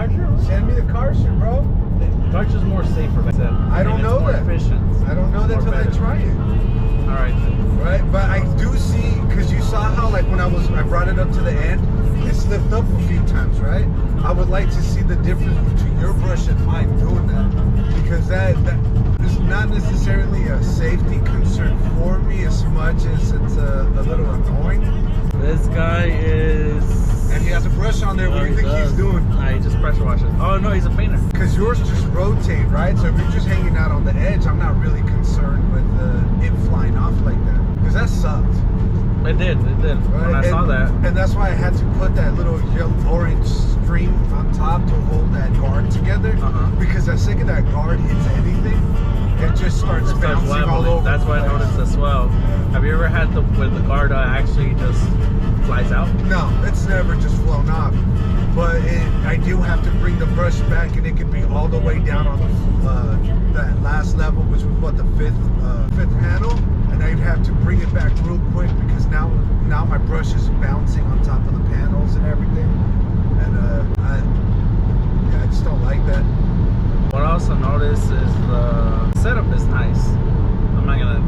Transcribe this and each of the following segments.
karcher? Send me the karcher, bro. Karcher's more safer, like I said. I don't know more that. Efficient. I don't know that till I try it. All right then. Right, but I do see, because you saw how like when I brought it up to the end, it slipped up a few times, right? I would like to see the difference between your brush and mine doing that, because that is not necessarily a safety concern for me as much as it's a little annoying. This guy is... And he has a brush on there. What do you think he's doing? He just pressure washes. Oh no, he's a painter. Because yours just rotate, right? So if you're just hanging out on the edge, I'm not really concerned with it flying off like that. Because that sucked. It did. Right? When I saw that. And that's why I had to put that little orange stream on top to hold that guard together. Because the second that guard hits anything, it just starts bouncing all over. That's why I noticed as well. Have you ever had where the guard actually just flies out? No, it's never just flown off. But I do have to bring the brush back, and it could be all the way down on that last level, which was what, the fifth panel, and I'd have to bring it back real quick because now my brush is bouncing on top of the panels and everything, and I just don't like that. What I also noticed is the setup is nice. I'm not gonna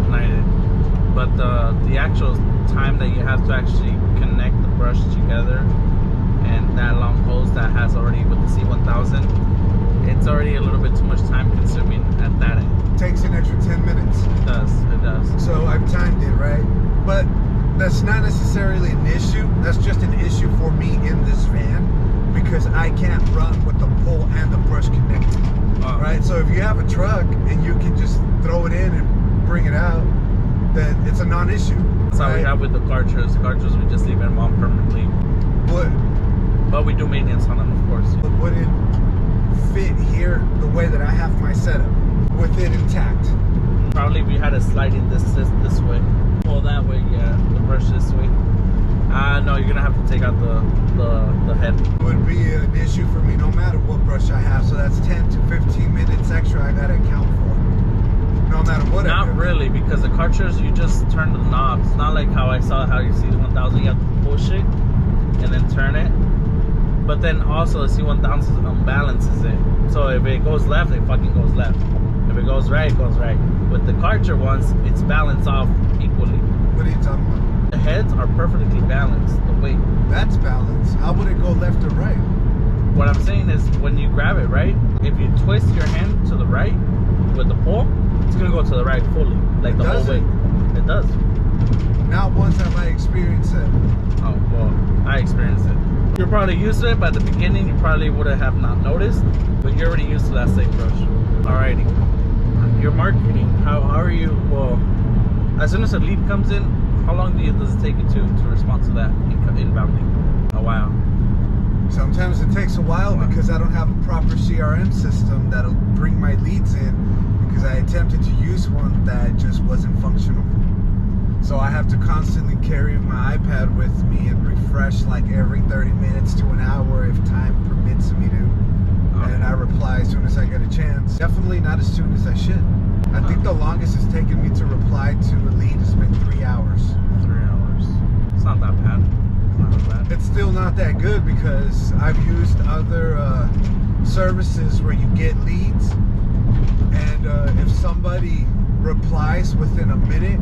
deny it, but the actual time that you have to actually connect the brush together, and that long hose that has already with the C1000, it's already a little bit too much time consuming at that end. It takes an extra 10 minutes. It does. So I've timed it, right? But that's not necessarily an issue. That's just an issue for me in this van, because I can't run with the pole and the brush connected, right? So if you have a truck and you can just throw it in and bring it out, then it's a non-issue. That's how we have with the karchers. Karchers, we just leave them on permanently. But we do maintenance on them, of course. But would it fit here the way that I have my setup, with it intact? Probably if you had it sliding this way. Pull that way, yeah. The brush this way. No, you're gonna have to take out the head. It would be an issue for me no matter what brush I have. So that's 10 to 15 minutes extra I gotta account for, no matter what. Not really, because the karchers, you just turn the knobs. It's not like how you see the 1000, you have to push it and then turn it. But then also the C1000 unbalances it. So if it goes left, it fucking goes left. If it goes right, it goes right. With the karcher ones, it's balanced off equally. What are you talking about? The heads are perfectly balanced, the weight. That's balanced. How would it go left or right? What I'm saying is, when you grab it, right? If you twist your hand to the right with the pole, it's gonna go to the right fully, like the whole way. It does. Not once have I experienced it. Oh, well, I experienced it. You're probably used to it, but at the beginning you probably would have not noticed, but you're already used to that safe brush. Alrighty. Your marketing, how are you? Well, as soon as a lead comes in, how long does it take you to respond to that inbounding? A while. Sometimes it takes a while because I don't have a proper CRM system that'll bring my leads in, because I attempted to use one that just wasn't functional. So I have to constantly carry my iPad with me and refresh like every 30 minutes to an hour if time permits me to. And I reply as soon as I get a chance. Definitely not as soon as I should. I think the longest it's taken me to reply to a lead has been 3 hours. 3 hours. It's not that bad. It's still not that good, because I've used other services where you get leads, and if somebody replies within a minute,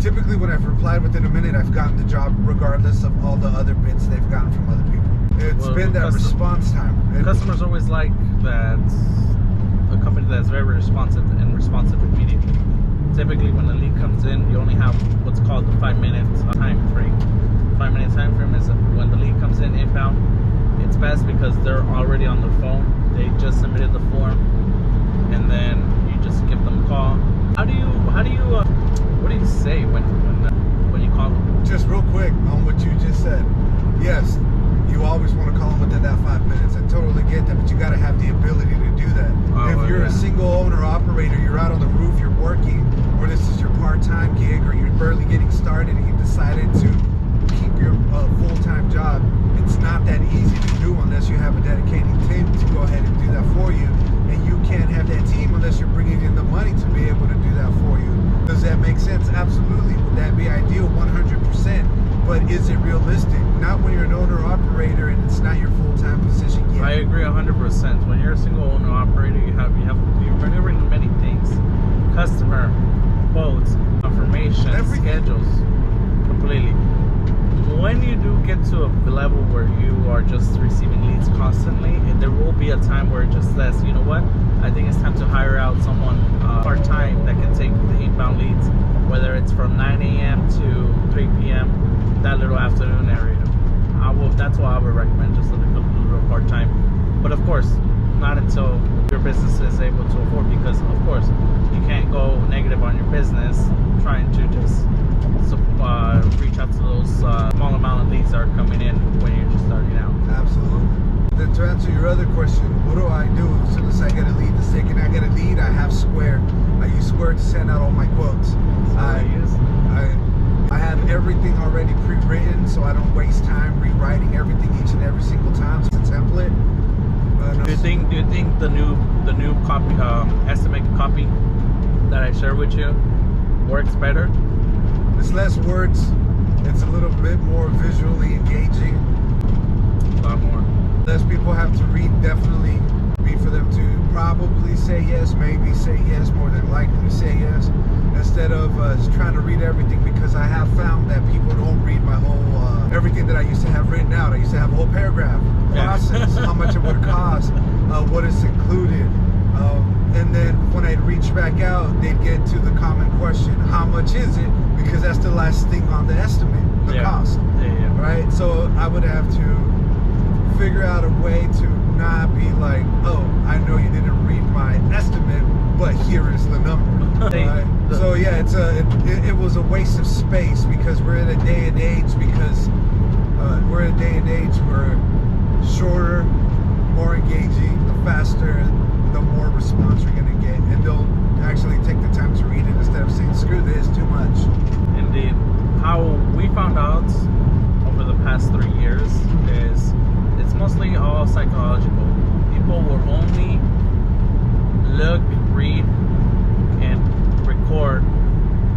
typically when I've replied within a minute, I've gotten the job regardless of all the other bits they've gotten from other people. It's been that response time. Customers always like that, a company that's very responsive and responsive immediately. Typically when the lead comes in, you only have what's called the 5 minute time frame. 5 minute time frame is when the lead comes in inbound. It's best because they're already on their phone. They just submitted the form, and then you just give them a call. What do you say when you call them? Just real quick on what you just said. Yes, you always want to call them within that 5 minutes. I totally get that, but you got to have the ability to do that. If you're a single owner operator, you're out on the roof, you're working, or this is your part-time gig, or you're barely getting started and you decided to keep your full-time job, it's not that easy to do unless you have a dedicated team to go ahead and do that for you. And you can't have that team unless you're bringing in the money to be able to do that for you. Does that make sense? Absolutely. Would that be ideal? 100%. But is it realistic? Not when you're an owner operator and it's not your full-time position yet. right? I agree 100%. When you're a single owner operator, you're maneuvering many things: customer, quotes, information, schedules, completely. When you do get to a level where you are just receiving leads constantly, and there will be a time where it just says, you know what, I think it's time to hire out someone part-time that can take the inbound leads, whether it's from 9 a.m. to 3 p.m., that little afternoon area. That's what I would recommend, just a little part-time. But of course, not until your business is able to afford, because of course you can't go negative on your business trying to just reach out to those small amount of leads that are coming in when you're just starting out. Absolutely. Then to answer your other question, what do I do as soon as I get a lead? The second I get a lead, I have Square. I use Square to send out all my quotes. I have everything already pre-written, so I don't waste time rewriting everything each and every single time. It's a template. Do you think the new copy estimate copy that I share with you works better? It's less words. It's a little bit more visually engaging. A lot more. Less people have to read, definitely. For them to probably say yes, maybe say yes, more than likely say yes, instead of trying to read everything, because I have found that people don't read my whole, everything that I used to have written out. I used to have a whole paragraph, process, how much it would cost, what is included. And then when I'd reach back out, they'd get to the common question, how much is it? Because that's the last thing on the estimate, the cost, right? So I would have to figure out a way to not be like, oh, I know you didn't read my estimate, but here is the number. Right? So yeah, it was a waste of space, because we're in a day and age where shorter, more engaging, the faster, the more response you're gonna get, and they'll actually take the time to read it instead of saying, screw this, too much. Indeed. How we found out over the past 3 years is it's mostly all psychological. People will only look, read, and record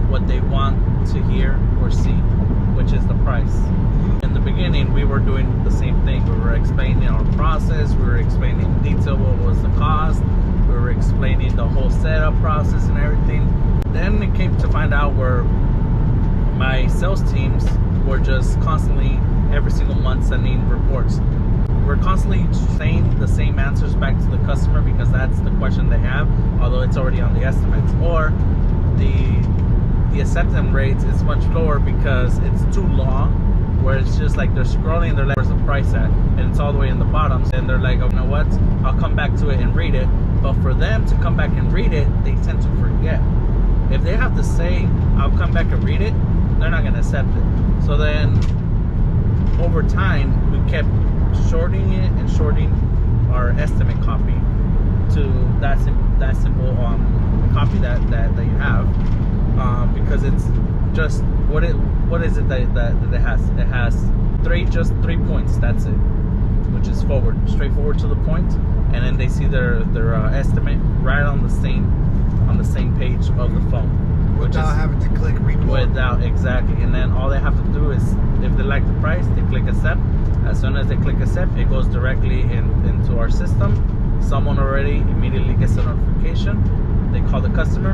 what they want to hear or see, which is the price. In the beginning, we were doing the same thing. We were explaining our process, we were explaining in detail what was the cost, we were explaining the whole setup process and everything. Then it came to find out where my sales teams were just constantly, every single month, sending reports. We're constantly saying the same answers back to the customer, because that's the question they have, although it's already on the estimates. Or the acceptance rates is much lower because it's too long, where it's just like they're scrolling, they're like, where's the price at? And it's all the way in the bottom, and they're like, oh, you know what, I'll come back to it and read it. But for them to come back and read it, they tend to forget. If they have to say, I'll come back and read it, they're not going to accept it. So then over time, we kept shorting it and shorting our estimate copy to that simple copy that you have, because it's just what is it that it has? It has just three points. That's it, which is straightforward to the point, and then they see their estimate right on the same page of the phone, without having to click read more. Exactly. And then all they have to do is, if they like the price, they click accept. As soon as they click accept, it goes directly into our system. Someone already immediately gets a notification. They call the customer,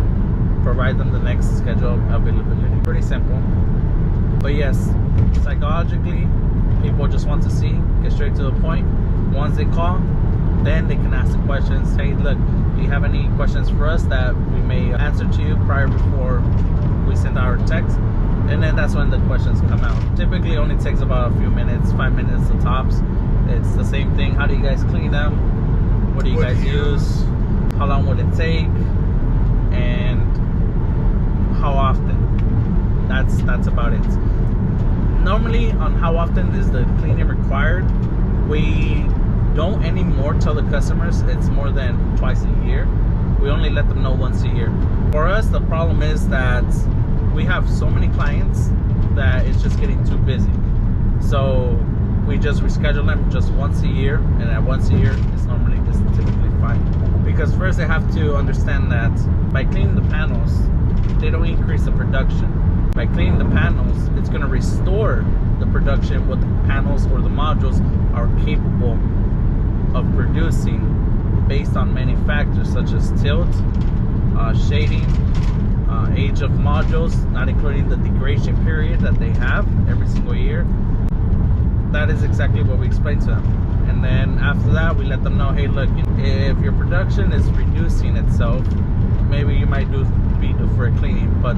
provide them the next schedule availability. Pretty simple. But yes, psychologically, people just want to see, get straight to the point. Once they call, then they can ask the questions. Hey, look, do you have any questions for us that we may answer to you before we send our text? And then that's when the questions come out. Typically it only takes about a few minutes, 5 minutes to tops. It's the same thing. How do you guys clean them? What do you guys use? How long would it take? And how often? That's about it. Normally, on how often is the cleaning required, we don't anymore tell the customers it's more than twice a year. We only let them know once a year. For us, the problem is that we have so many clients that it's just getting too busy. So we just reschedule them just once a year, and at once a year it's typically fine. Because first they have to understand that by cleaning the panels, they don't increase the production. By cleaning the panels, it's going to restore the production, what the panels or the modules are capable of producing based on many factors such as tilt, shading, age of modules, not including the degradation period that they have every single year. That is exactly what we explain to them. And then after that, we let them know, hey, look, if your production is reducing itself, maybe you might be due for a cleaning, but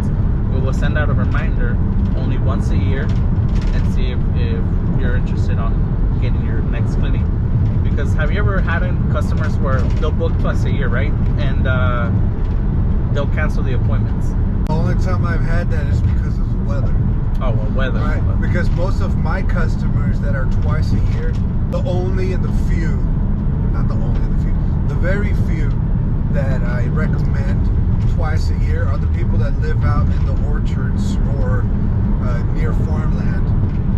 we will send out a reminder only once a year and see if you're interested on getting your next cleaning. Because have you ever had customers where they'll book twice a year, right? And they'll cancel the appointments. The only time I've had that is because of the weather. Oh, well, weather. Right? Because most of my customers that are twice a year, the very few that I recommend twice a year are the people that live out in the orchards or near farmland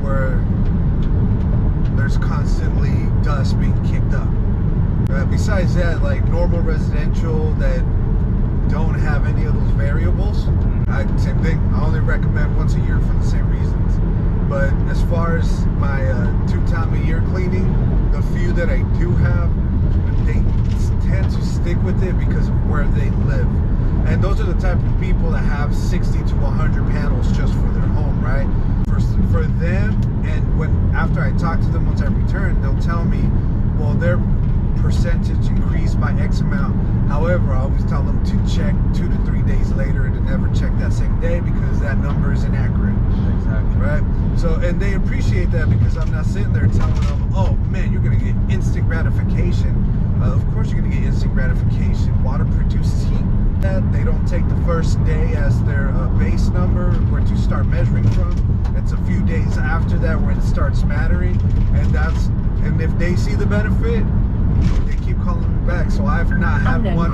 where there's constantly dust being kicked up. Besides that, like normal residential that don't have any of those variables, same thing, I only recommend once a year for the same reasons. But as far as my 2-time-a-year cleaning, the few that I do have, they tend to stick with it because of where they live. And those are the type of people that have 60 to 100 panels just for their home, right? For them, and after I talk to them once I return, they'll tell me, well, their percentage increased by X amount. However, I always tell them to check 2 to 3 days later and to never check that same day because that number is inaccurate. Exactly. Right? So, and they appreciate that because I'm not sitting there telling them, oh man, you're going to get instant gratification. Of course you're going to get instant gratification. Water produces heat. They don't take the first day as their base number where to start measuring from. It's a few days after that when it starts mattering, and if they see the benefit, they keep calling me back. So I've not had one